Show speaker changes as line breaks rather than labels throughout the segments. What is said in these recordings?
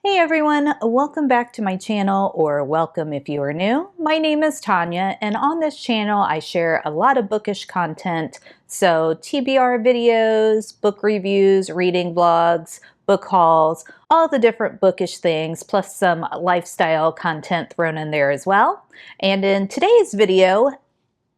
Hey everyone, welcome back to my channel, or welcome if you are new. My name is Tonya, and on this channel I share a lot of bookish content, so TBR videos, book reviews, reading vlogs, book hauls, all the different bookish things, plus some lifestyle content thrown in there as well. And in today's video,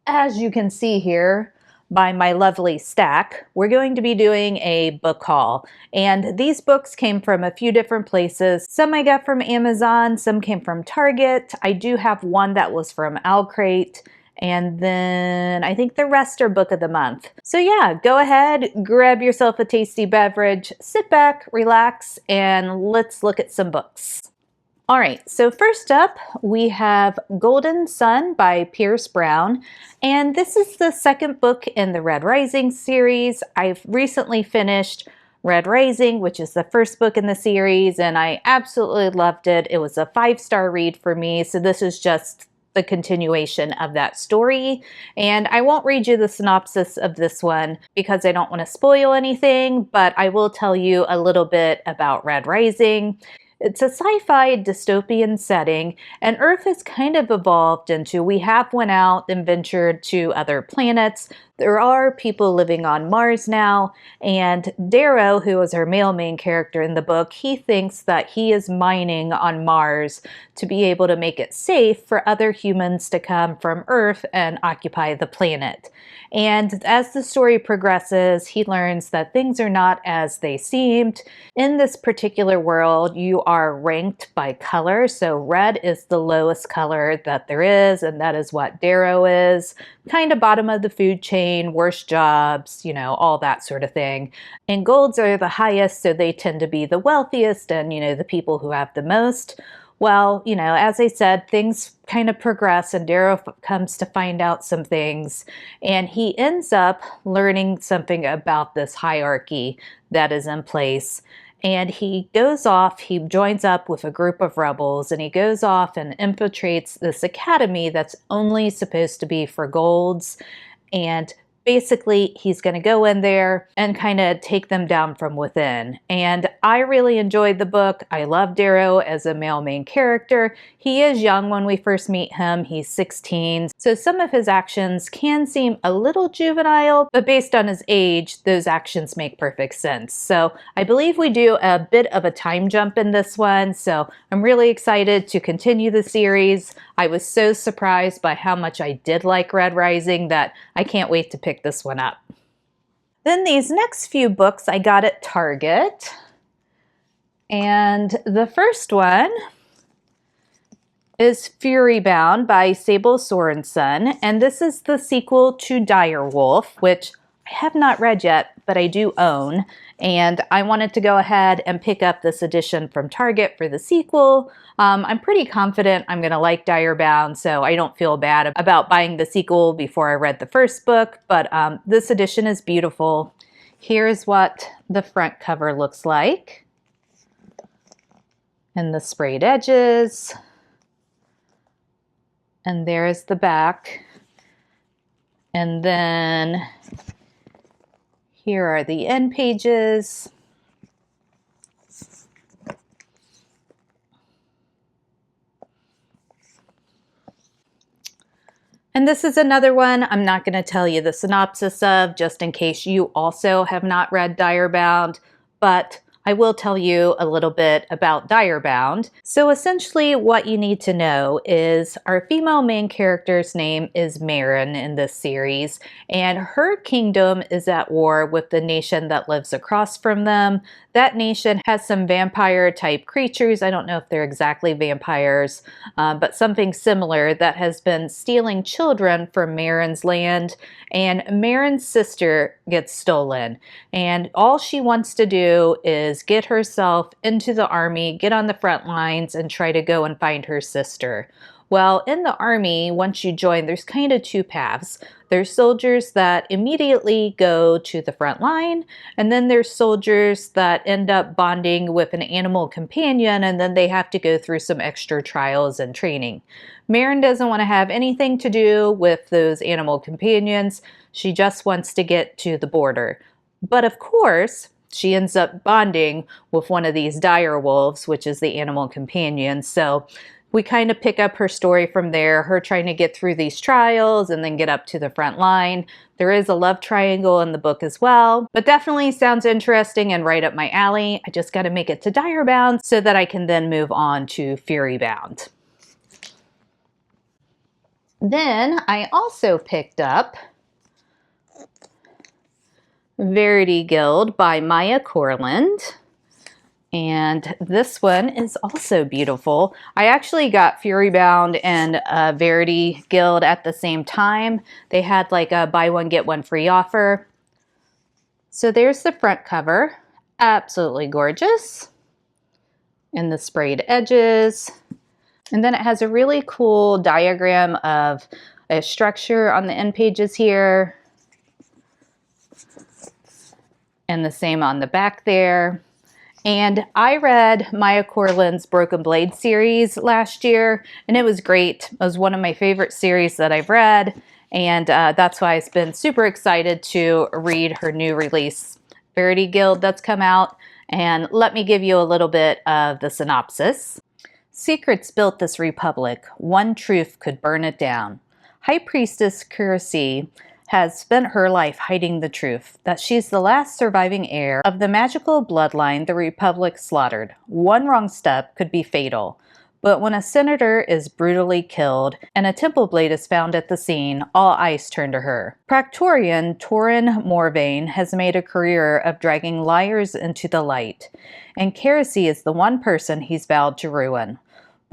as you can see here by my lovely stack, we're going to be doing a book haul. And these books came from a few different places. Some I got from Amazon, some came from Target. I do have one that was from Crate. And then I think the rest are book of the month. So yeah, go ahead, grab yourself a tasty beverage, sit back, relax, and let's look at some books. All right, so first up, we have Golden Sun by Pierce Brown, and this is the second book in the Red Rising series. I've recently finished Red Rising, which is the first book in the series, and I absolutely loved it. It was a 5-star read for me, so this is just the continuation of that story. And I won't read you the synopsis of this one because I don't want to spoil anything, but I will tell you a little bit about Red Rising. It's a sci-fi dystopian setting, and Earth has kind of evolved into, we have went out and ventured to other planets. There are people living on Mars now, and Darrow, who is our male main character in the book, he thinks that he is mining on Mars to be able to make it safe for other humans to come from Earth and occupy the planet. And as the story progresses, he learns that things are not as they seemed. In this particular world, you are ranked by color. So red is the lowest color that there is, and that is what Darrow is. Kind of bottom of the food chain, worst jobs, you know, all that sort of thing. And golds are the highest, so they tend to be the wealthiest and, you know, the people who have the most. Well, you know, as I said, things kind of progress, and Darrow comes to find out some things, and he ends up learning something about this hierarchy that is in place. And he goes off, he joins up with a group of rebels, and he goes off and infiltrates this academy that's only supposed to be for golds. And basically, he's going to go in there and kind of take them down from within. And I really enjoyed the book. I love Darrow as a male main character. He is young when we first meet him. He's 16. So some of his actions can seem a little juvenile, but based on his age, those actions make perfect sense. So I believe we do a bit of a time jump in this one. So I'm really excited to continue the series. I was so surprised by how much I did like Red Rising that I can't wait to pick this one up. Then these next few books I got at Target. And the first one is Fury Bound by Sable Sorensen. And this is the sequel to Direwolf, which I have not read yet, but I do own. And I wanted to go ahead and pick up this edition from Target for the sequel. I'm pretty confident I'm going to like Direbound, so I don't feel bad about buying the sequel before I read the first book, but this edition is beautiful. Here's what the front cover looks like. And the sprayed edges. And there's the back. And then here are the end pages. And this is another one I'm not going to tell you the synopsis of, just in case you also have not read Direbound, but I will tell you a little bit about Direbound. So essentially what you need to know is our female main character's name is Marin in this series, and her kingdom is at war with the nation that lives across from them. That nation has some vampire type creatures. I don't know if they're exactly vampires, but something similar that has been stealing children from Marin's land, and Marin's sister gets stolen. And all she wants to do is get herself into the army, get on the front lines, and try to go and find her sister. Well, in the army, once you join, there's kind of two paths. There's soldiers that immediately go to the front line, and then there's soldiers that end up bonding with an animal companion, and then they have to go through some extra trials and training. Marin doesn't want to have anything to do with those animal companions. She just wants to get to the border. But of course, she ends up bonding with one of these dire wolves, which is the animal companion. So we kind of pick up her story from there, her trying to get through these trials and then get up to the front line. There is a love triangle in the book as well, but definitely sounds interesting and right up my alley. I just got to make it to Dire Bound so that I can then move on to Fury Bound. Then I also picked up Verity Guild by Maya Corland. And this one is also beautiful. I actually got Fury Bound and Verity Guild at the same time. They had like a buy one, get one free offer. So there's the front cover. Absolutely gorgeous. And the sprayed edges. And then it has a really cool diagram of a structure on the end pages here. And the same on the back there. And I read Maya Corland's Broken Blade series last year, and it was great. It was one of my favorite series that I've read, and that's why I've been super excited to read her new release, Verity Guild, that's come out. And let me give you a little bit of the synopsis. Secrets built this republic. One truth could burn it down. High Priestess Kurasi has spent her life hiding the truth, that she's the last surviving heir of the magical bloodline the Republic slaughtered. One wrong step could be fatal. But when a senator is brutally killed and a temple blade is found at the scene, all eyes turn to her. Praetorian Torin Morvain has made a career of dragging liars into the light, and Kurasi is the one person he's vowed to ruin.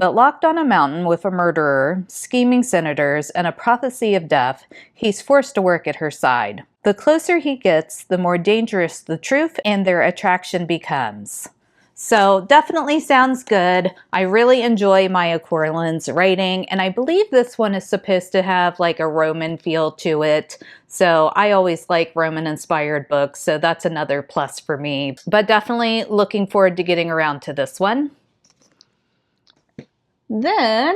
But locked on a mountain with a murderer, scheming senators, and a prophecy of death, he's forced to work at her side. The closer he gets, the more dangerous the truth and their attraction becomes. So definitely sounds good. I really enjoy Maya Corland's writing, and I believe this one is supposed to have like a Roman feel to it. So I always like Roman-inspired books, so that's another plus for me. But definitely looking forward to getting around to this one. Then,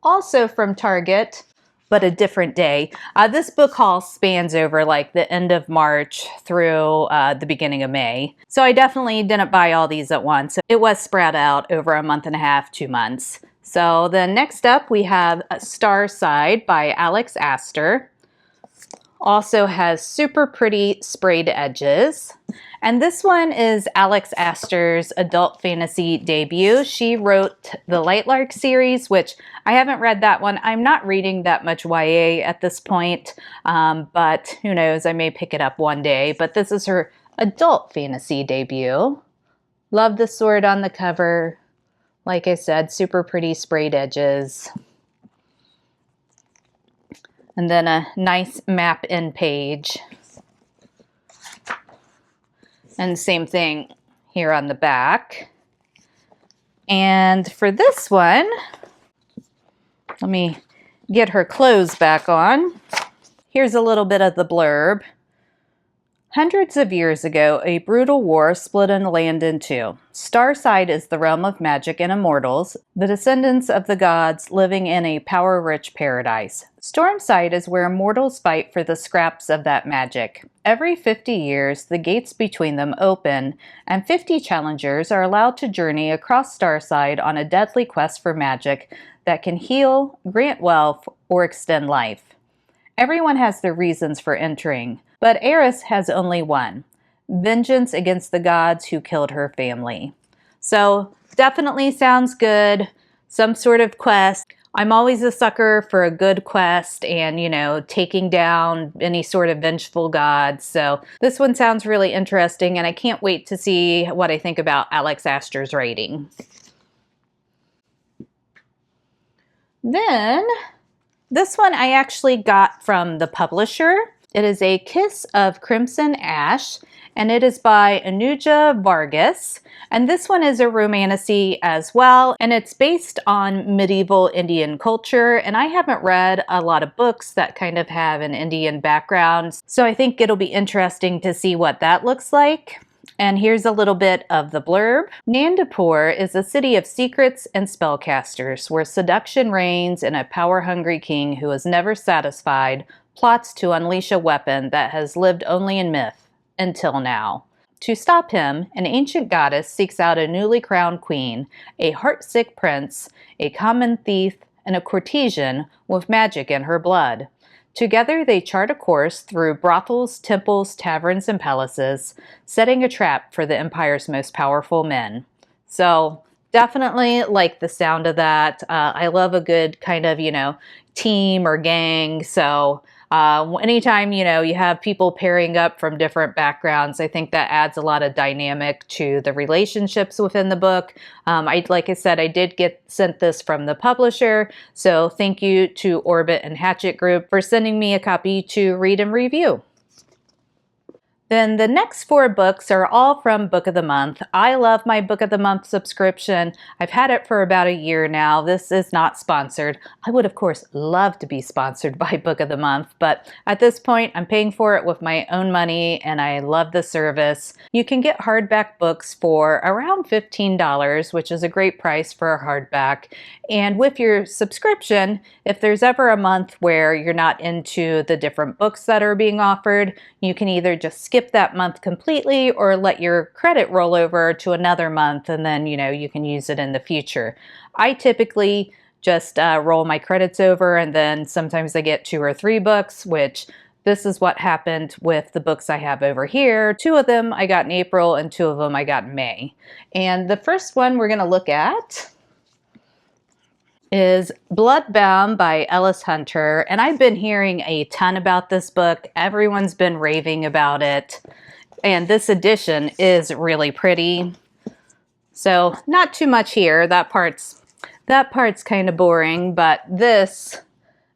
also from Target, but a different day, this book haul spans over like the end of March through the beginning of May. So I definitely didn't buy all these at once. It was spread out over a month and a half, 2 months. So then next up we have Starside by Alex Astor. Also has super pretty sprayed edges. And this one is Alex Astor's adult fantasy debut. She wrote the Lightlark series, which I haven't read that one. I'm not reading that much YA at this point, but who knows, I may pick it up one day. But this is her adult fantasy debut. Love the sword on the cover. Like I said, super pretty sprayed edges. And then a nice map end page. And same thing here on the back. And for this one, let me get her clothes back on. Here's a little bit of the blurb. Hundreds of years ago, a brutal war split a land in two. Starside is the realm of magic and immortals, the descendants of the gods living in a power-rich paradise. Stormside is where mortals fight for the scraps of that magic. Every 50 years, the gates between them open, and 50 challengers are allowed to journey across Starside on a deadly quest for magic that can heal, grant wealth, or extend life. Everyone has their reasons for entering, but Eris has only one: vengeance against the gods who killed her family. So definitely sounds good. Some sort of quest. I'm always a sucker for a good quest and, you know, taking down any sort of vengeful god. So this one sounds really interesting, and I can't wait to see what I think about Alex Astor's writing. Then this one I actually got from the publisher. It is AKiss of Crimson Ash, and it is by Anuja Vargas. And this one is a romantasy as well, and it's based on medieval Indian culture. And I haven't read a lot of books that kind of have an Indian background, so I think it'll be interesting to see what that looks like. And here's a little bit of the blurb. Nandapur is a city of secrets and spellcasters, where seduction reigns and a power-hungry king who is never satisfied plots to unleash a weapon that has lived only in myth, until now. To stop him, an ancient goddess seeks out a newly crowned queen, a heartsick prince, a common thief, and a courtesan with magic in her blood. Together they chart a course through brothels, temples, taverns, and palaces, setting a trap for the empire's most powerful men. So definitely like the sound of that. I love a good kind of, team or gang. So anytime, you have people pairing up from different backgrounds, I think that adds a lot of dynamic to the relationships within the book. Like I said, I did get sent this from the publisher. So thank you to Orbit and Hatchet Group for sending me a copy to read and review. Then the next 4 books are all from Book of the Month. I love my Book of the Month subscription. I've had it for about a year now. This is not sponsored. I would, of course, love to be sponsored by Book of the Month, but at this point, I'm paying for it with my own money, and I love the service. You can get hardback books for around $15, which is a great price for a hardback. And with your subscription, if there's ever a month where you're not into the different books that are being offered, you can either just skip that month completely or let your credit roll over to another month, and then you can use it in the future. I typically just roll my credits over, and then sometimes I get 2 or 3 books, which this is what happened with the books I have over here. 2 of them I got in April and 2 of them I got in May. And the first one we're going to look at is Bloodbound by Ellis Hunter, and I've been hearing a ton about this book. Everyone's been raving about it, and this edition is really pretty. So not too much here. That part's kind of boring, but this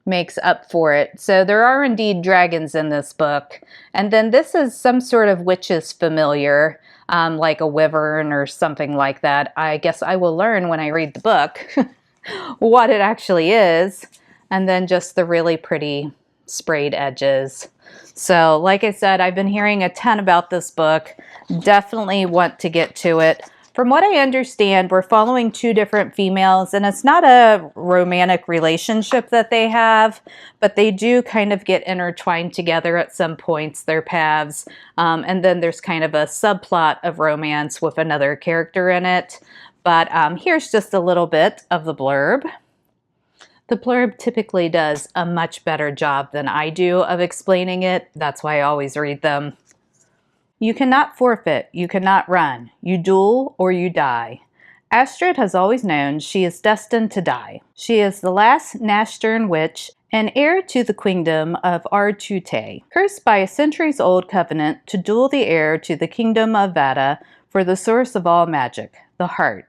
makes up for it. So there are indeed dragons in this book, and then this is some sort of witch's familiar, like a wyvern or something like that. I guess I will learn when I read the book what it actually is, and then just the really pretty sprayed edges. So like I said, I've been hearing a ton about this book. Definitely want to get to it. From what I understand, we're following 2 different females, and it's not a romantic relationship that they have, but they do kind of get intertwined together at some points, their paths, and then there's kind of a subplot of romance with another character in it. But here's just a little bit of the blurb. The blurb typically does a much better job than I do of explaining it. That's why I always read them. You cannot forfeit, you cannot run. You duel or you die. Astrid has always known she is destined to die. She is the last Nashtern witch and heir to the kingdom of Artute, cursed by a centuries-old covenant to duel the heir to the kingdom of Vada for the source of all magic, the heart.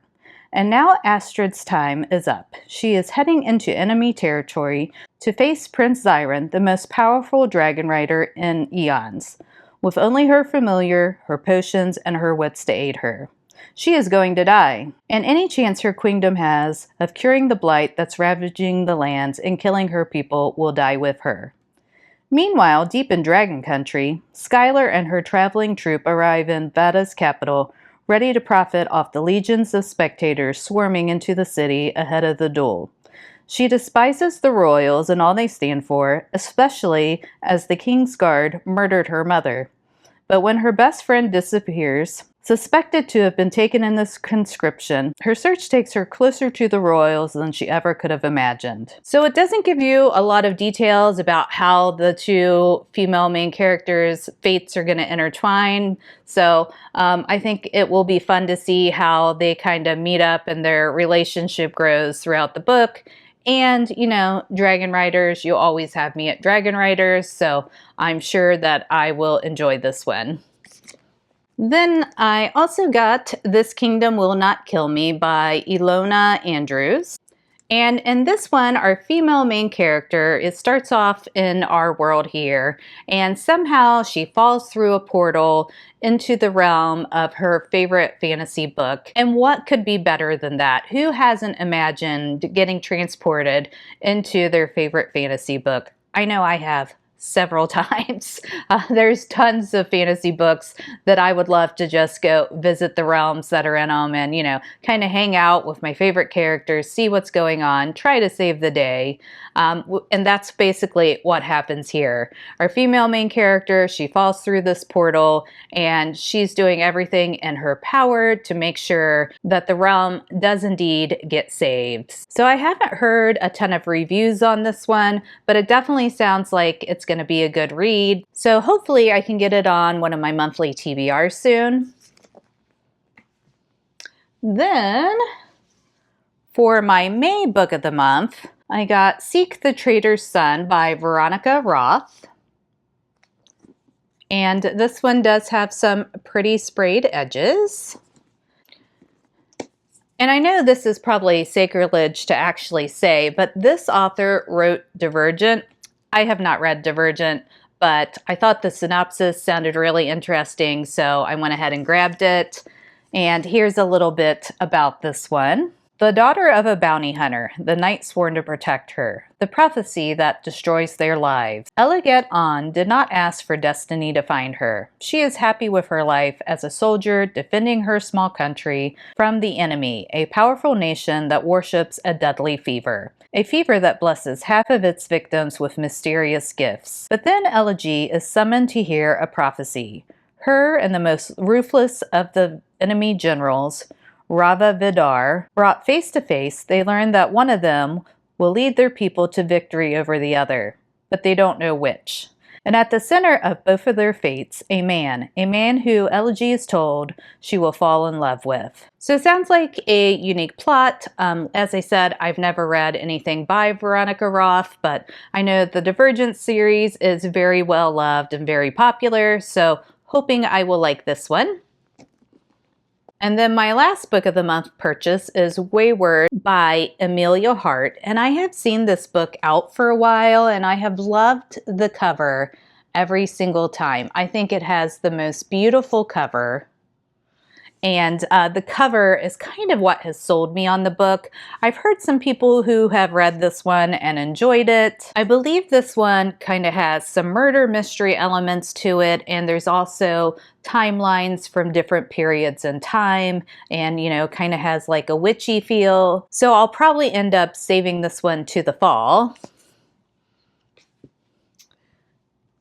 And now Astrid's time is up. She is heading into enemy territory to face Prince Zyron, the most powerful dragon rider in eons, with only her familiar, her potions, and her wits to aid her. She is going to die, and any chance her queendom has of curing the blight that's ravaging the lands and killing her people will die with her. Meanwhile, deep in Dragon Country, Skylar and her traveling troupe arrive in Vada's capital, ready to profit off the legions of spectators swarming into the city ahead of the duel. She despises the royals and all they stand for, especially as the King's Guard murdered her mother. But when her best friend disappears, suspected to have been taken in this conscription, her search takes her closer to the royals than she ever could have imagined. So it doesn't give you a lot of details about how the 2 female main characters' fates are going to intertwine. So I think it will be fun to see how they kind of meet up and their relationship grows throughout the book. And, Dragon Riders, you always have me at Dragon Riders, so I'm sure that I will enjoy this one. Then I also got This Kingdom Will Not Kill Me by Ilona Andrews. And in this one, our female main character, it starts off in our world here, and somehow she falls through a portal into the realm of her favorite fantasy book. And what could be better than that? Who hasn't imagined getting transported into their favorite fantasy book? I know I have several times. There's tons of fantasy books that I would love to just go visit the realms that are in them and, you know, kind of hang out with my favorite characters, see what's going on, try to save the day. And that's basically what happens here. Our female main character, she falls through this portal and she's doing everything in her power to make sure that the realm does indeed get saved. So I haven't heard a ton of reviews on this one, but it definitely sounds like it's going to be a good read. So hopefully I can get it on one of my monthly TBRs soon. Then for my May book of the month, I got Seek the Traitor's Son by Veronica Roth. And this one does have some pretty sprayed edges. And I know this is probably sacrilege to actually say, but this author wrote Divergent. I have not read Divergent, but I thought the synopsis sounded really interesting, so I went ahead and grabbed it. And here's a little bit about this one. The daughter of a bounty hunter, the knight sworn to protect her, the prophecy that destroys their lives. Eliget An did not ask for destiny to find her. She is happy with her life as a soldier defending her small country from the enemy, a powerful nation that worships a deadly fever. A fever that blesses half of its victims with mysterious gifts. But then Elegy is summoned to hear a prophecy. Her and the most ruthless of the enemy generals, Rava Vidar, brought face to face, they learn that one of them will lead their people to victory over the other, but they don't know which. And at the center of both of their fates, a man who Elegy is told she will fall in love with. So it sounds like a unique plot. As I said, I've never read anything by Veronica Roth, but I know the Divergent series is very well loved and very popular, so hoping I will like this one. And then my last book of the month purchase is Wayward by Amelia Hart. And I have seen this book out for a while and I have loved the cover every single time. I think it has the most beautiful cover. And the cover is kind of what has sold me on the book. I've heard some people who have read this one and enjoyed it. I believe this one kind of has some murder mystery elements to it, and there's also timelines from different periods in time, and you know, kind of has like a witchy feel. So I'll probably end up saving this one to the fall.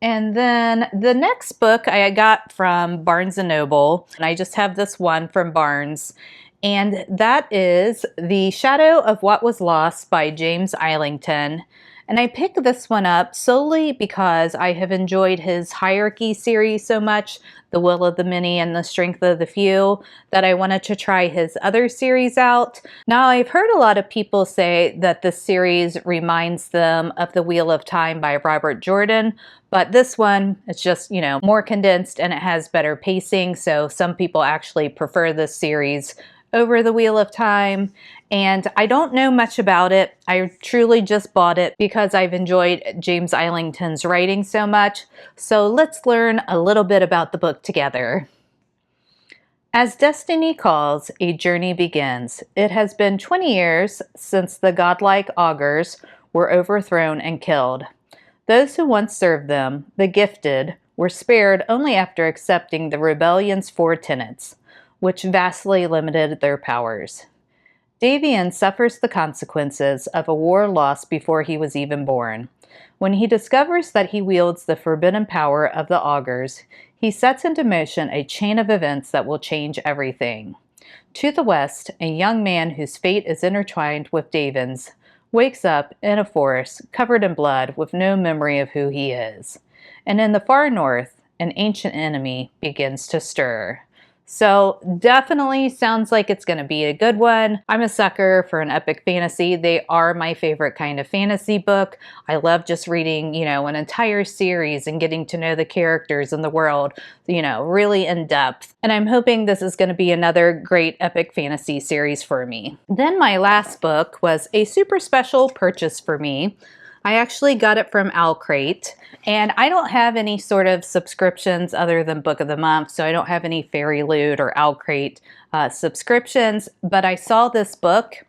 And then the next book I got from Barnes & Noble, and I just have this one from Barnes, and that is The Shadow of What Was Lost by James Islington. And I picked this one up solely because I have enjoyed his Hierarchy series so much, The Will of the Many and The Strength of the Few, that I wanted to try his other series out. Now, I've heard a lot of people say that this series reminds them of The Wheel of Time by Robert Jordan, but this one, it's just, you know, more condensed and it has better pacing, so some people actually prefer this series over The Wheel of Time. And I don't know much about it. I truly just bought it because I've enjoyed James Islington's writing so much. So let's learn a little bit about the book together. As destiny calls, a journey begins. It has been 20 years since the godlike augurs were overthrown and killed. Those who once served them, the gifted, were spared only after accepting the rebellion's 4 tenets, which vastly limited their powers. Davian suffers the consequences of a war lost before he was even born. When he discovers that he wields the forbidden power of the augurs, he sets into motion a chain of events that will change everything. To the west, a young man whose fate is intertwined with Davian's wakes up in a forest covered in blood with no memory of who he is. And in the far north, an ancient enemy begins to stir. So definitely sounds like it's going to be a good one. I'm a sucker for an epic fantasy. They are my favorite kind of fantasy book. I love just reading, you know, an entire series and getting to know the characters and the world, you know, really in depth. And I'm hoping this is going to be another great epic fantasy series for me. Then my last book was a super special purchase for me. I actually got it from Owlcrate, and I don't have any sort of subscriptions other than Book of the Month, so I don't have any Fairy Loot or Owlcrate subscriptions, but I saw this book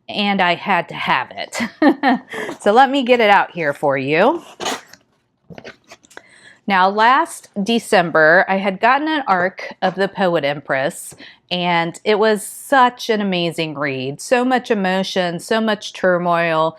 and I had to have it. So let me get it out here for you. Now, last December, I had gotten an arc of The Poet Empress, and it was such an amazing read. So much emotion, so much turmoil,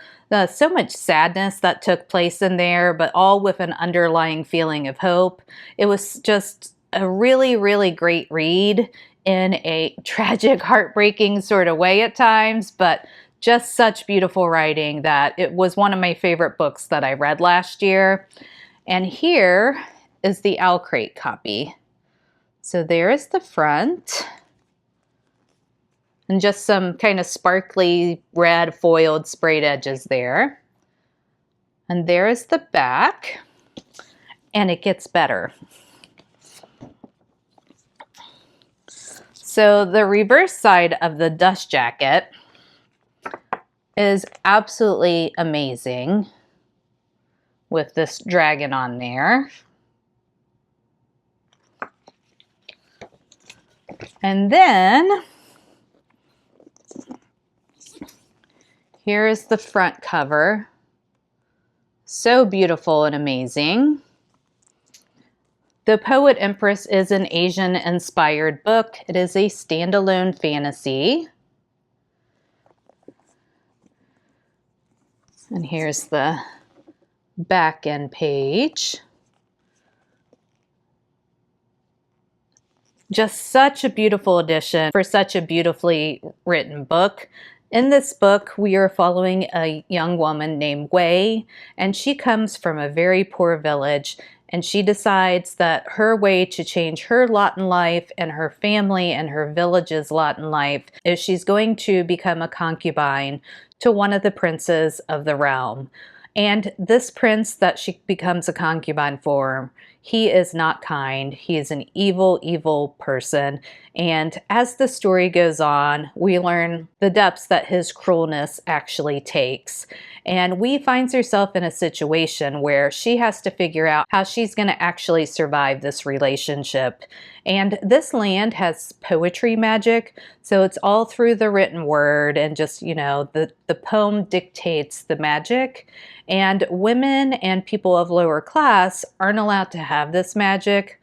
so much sadness that took place in there, but all with an underlying feeling of hope. It was just a really, really great read in a tragic, heartbreaking sort of way at times, but just such beautiful writing that it was one of my favorite books that I read last year. And here is the Owl Crate copy. So there is the front. And just some kind of sparkly red foiled sprayed edges there. And there is the back. And it gets better. So the reverse side of the dust jacket is absolutely amazing with this dragon on there. And then here is the front cover. So beautiful and amazing. The Poet Empress is an Asian-inspired book. It is a standalone fantasy. And here's the back end page. Just such a beautiful edition for such a beautifully written book. In this book, we are following a young woman named Wei, and she comes from a very poor village, and she decides that her way to change her lot in life and her family and her village's lot in life is she's going to become a concubine to one of the princes of the realm. And this prince that she becomes a concubine for, he is not kind. He is an evil, evil person. And as the story goes on, we learn the depths that his cruelness actually takes. And Wee finds herself in a situation where she has to figure out how she's going to actually survive this relationship. And this land has poetry magic, so it's all through the written word, and just, you know, the poem dictates the magic. And women and people of lower class aren't allowed to have this magic,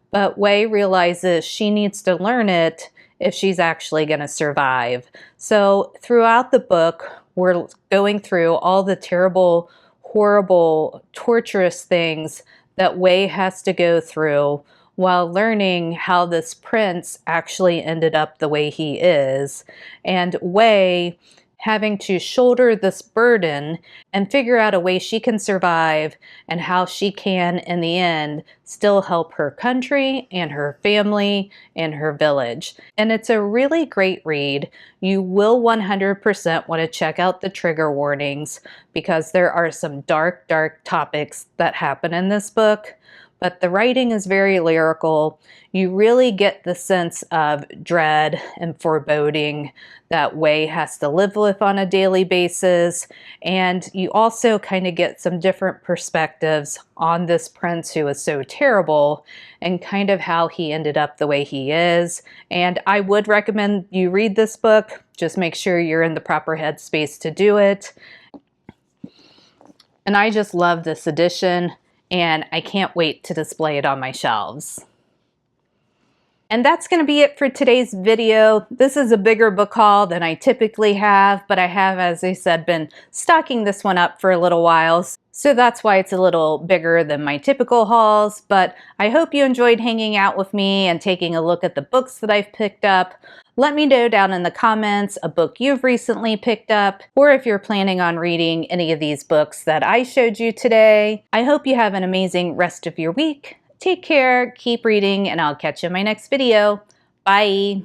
but Wei realizes she needs to learn it if she's actually going to survive. So throughout the book, we're going through all the terrible, horrible, torturous things that Wei has to go through while learning how this prince actually ended up the way he is. And Wei having to shoulder this burden and figure out a way she can survive and how she can, in the end, still help her country and her family and her village. And it's a really great read. You will 100% want to check out the trigger warnings because there are some dark, dark topics that happen in this book. But the writing is very lyrical. You really get the sense of dread and foreboding that Wei has to live with on a daily basis. And you also kind of get some different perspectives on this prince who is so terrible and kind of how he ended up the way he is. And I would recommend you read this book. Just make sure you're in the proper headspace to do it. And I just love this edition, and I can't wait to display it on my shelves. And that's going to be it for today's video. This is a bigger book haul than I typically have, but I have, as I said, been stocking this one up for a little while. So that's why it's a little bigger than my typical hauls, but I hope you enjoyed hanging out with me and taking a look at the books that I've picked up. Let me know down in the comments a book you've recently picked up, or if you're planning on reading any of these books that I showed you today. I hope you have an amazing rest of your week. Take care, keep reading, and I'll catch you in my next video. Bye!